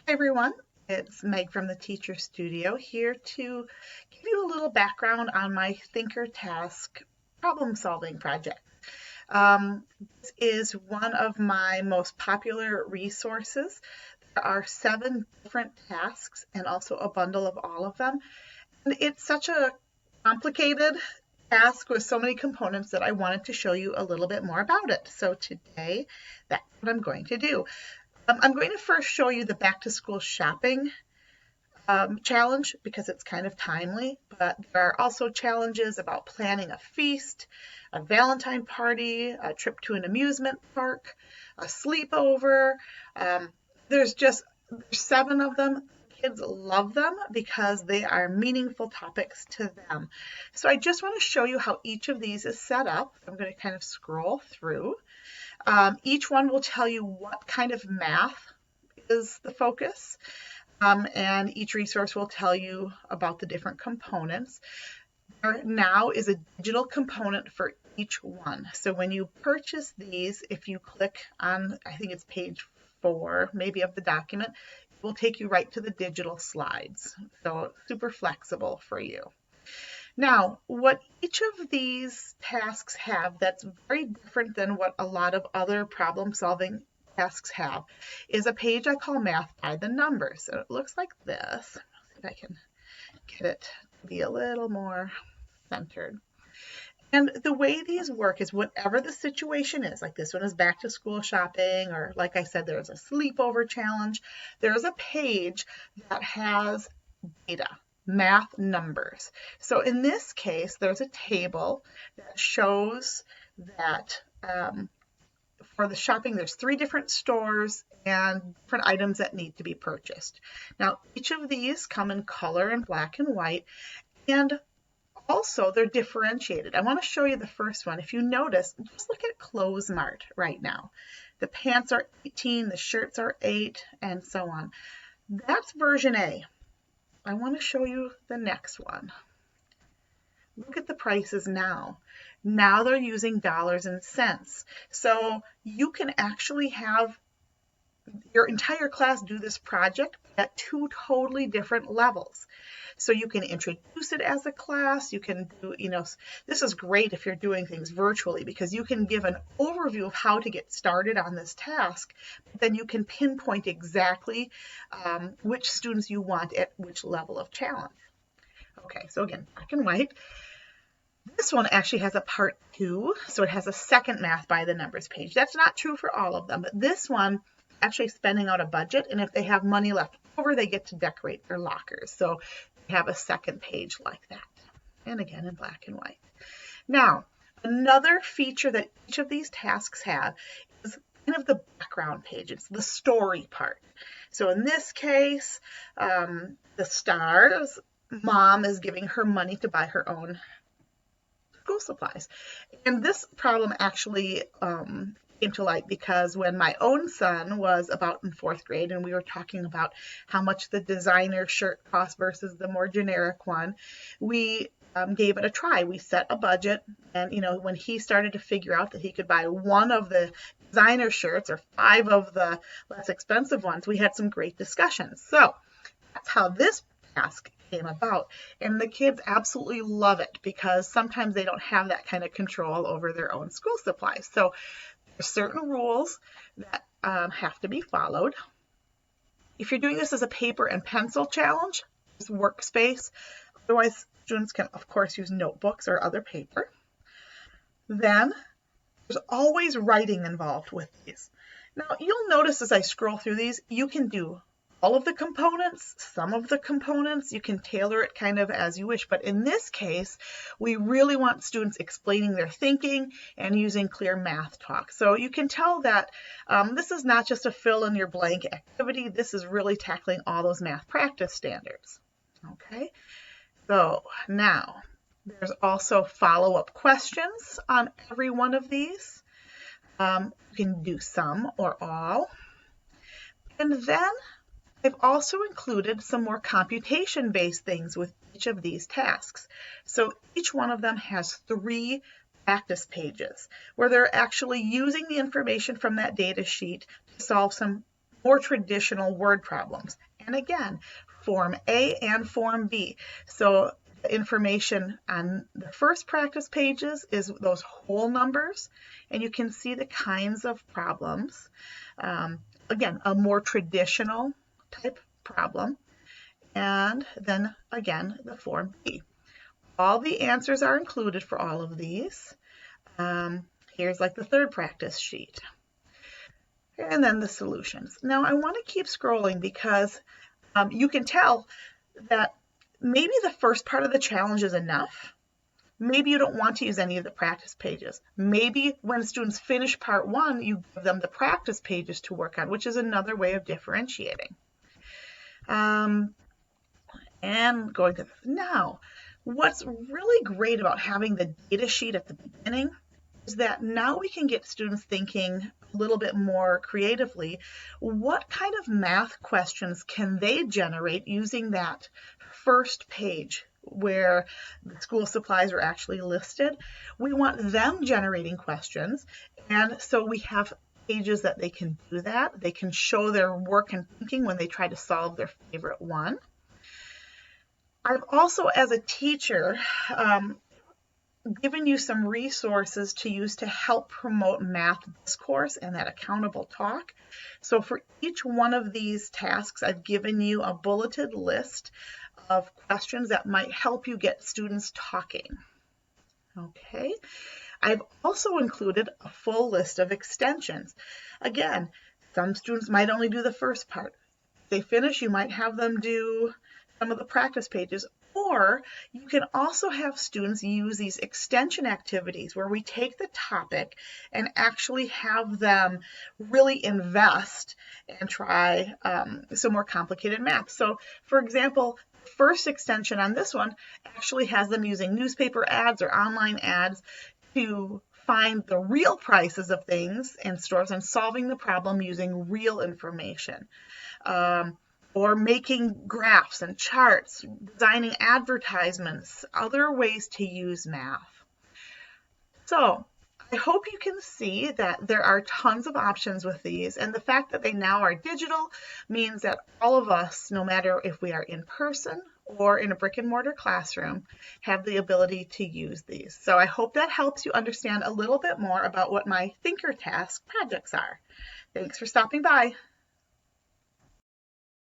Hi everyone, it's Meg from the Teacher Studio here to give you a little background on my Thinker Task problem solving project. This is one of my most popular resources. There are 7 different tasks and also a bundle of all of them. And it's such a complicated task with so many components that I wanted to show you a little bit more about it. So today, that's what I'm going to do. I'm going to first show you the back to school shopping challenge because it's kind of timely, but there are also challenges about planning a feast, a Valentine party, a trip to an amusement park, a sleepover. There's 7 of them. Kids love them because they are meaningful topics to them. So I just want to show you how each of these is set up. I'm going to kind of scroll through. Each one will tell you what kind of math is the focus, and each resource will tell you about the different components. There now is a digital component for each one. So when you purchase these, if you click on, I think it's page 4, maybe of the document, it will take you right to the digital slides. So super flexible for you. Now, what each of these tasks have that's very different than what a lot of other problem-solving tasks have is a page I call Math by the Numbers. So it looks like this. See if I can get it to be a little more centered. And the way these work is whatever the situation is, like this one is back to school shopping, or like I said, there's a sleepover challenge. There's a page that has data. Math numbers. So in this case, there's a table that shows that for the shopping, there's 3 different stores and different items that need to be purchased. Now, each of these come in color and black and white, and also they're differentiated. I want to show you the first one. If you notice, just look at Clothes Mart right now. The pants are 18, the shirts are 8, and so on. That's version A. I want to show you the next one. Look at the prices now. Now they're using dollars and cents. So you can actually have your entire class do this project at 2 totally different levels. So you can introduce it as a class. You can do, this is great if you're doing things virtually because you can give an overview of how to get started on this task. Then you can pinpoint exactly which students you want at which level of challenge. Okay, so again, black and white. This one actually has a part 2, so it has a second Math by the Numbers page. That's not true for all of them, but this one actually spending out a budget, and if they have money left over, they get to decorate their lockers. So they have a second page like that, and again in black and white. Now, another feature that each of these tasks have is kind of the background page. It's the story part. So in this case, the stars, mom is giving her money to buy her own school supplies. And this problem actually came to light because when my own son was about in 4th grade and we were talking about how much the designer shirt cost versus the more generic one, we gave it a try. We set a budget, and when he started to figure out that he could buy 1 of the designer shirts or 5 of the less expensive ones, we had some great discussions. So that's how this task came about, and the kids absolutely love it because sometimes they don't have that kind of control over their own school supplies. So there's certain rules that have to be followed. If you're doing this as a paper and pencil challenge, it's workspace. Otherwise, students can, of course, use notebooks or other paper. Then there's always writing involved with these. Now, you'll notice as I scroll through these, you can do all of the components, some of the components. You can tailor it kind of as you wish. But in this case, we really want students explaining their thinking and using clear math talk. So you can tell that this is not just a fill in your blank activity. This is really tackling all those math practice standards. Okay, so now there's also follow-up questions on every one of these. You can do some or all. And then I've also included some more computation-based things with each of these tasks. So each one of them has 3 practice pages where they're actually using the information from that data sheet to solve some more traditional word problems. And again, Form A and Form B. So the information on the first practice pages is those whole numbers, and you can see the kinds of problems. Again, a more traditional type problem. And then again, the Form B. All the answers are included for all of these. Here's like the third practice sheet. And then the solutions. Now I want to keep scrolling because you can tell that maybe the first part of the challenge is enough. Maybe you don't want to use any of the practice pages. Maybe when students finish part one, you give them the practice pages to work on, which is another way of differentiating. And going to now, what's really great about having the data sheet at the beginning is that now we can get students thinking a little bit more creatively. What kind of math questions can they generate using that first page where the school supplies are actually listed? We want them generating questions, and so we have pages that they can do that. They can show their work and thinking when they try to solve their favorite one. I've also, as a teacher, given you some resources to use to help promote math discourse and that accountable talk. So for each one of these tasks, I've given you a bulleted list of questions that might help you get students talking. Okay. I've also included a full list of extensions. Again, some students might only do the first part. If they finish, you might have them do some of the practice pages, or you can also have students use these extension activities where we take the topic and actually have them really invest and try some more complicated math. So for example, the first extension on this one actually has them using newspaper ads or online ads to find the real prices of things in stores and solving the problem using real information. Or making graphs and charts, designing advertisements, other ways to use math. So I hope you can see that there are tons of options with these, and the fact that they now are digital means that all of us, no matter if we are in person or in a brick and mortar classroom, have the ability to use these. So I hope that helps you understand a little bit more about what my Thinker Task projects are. Thanks for stopping by.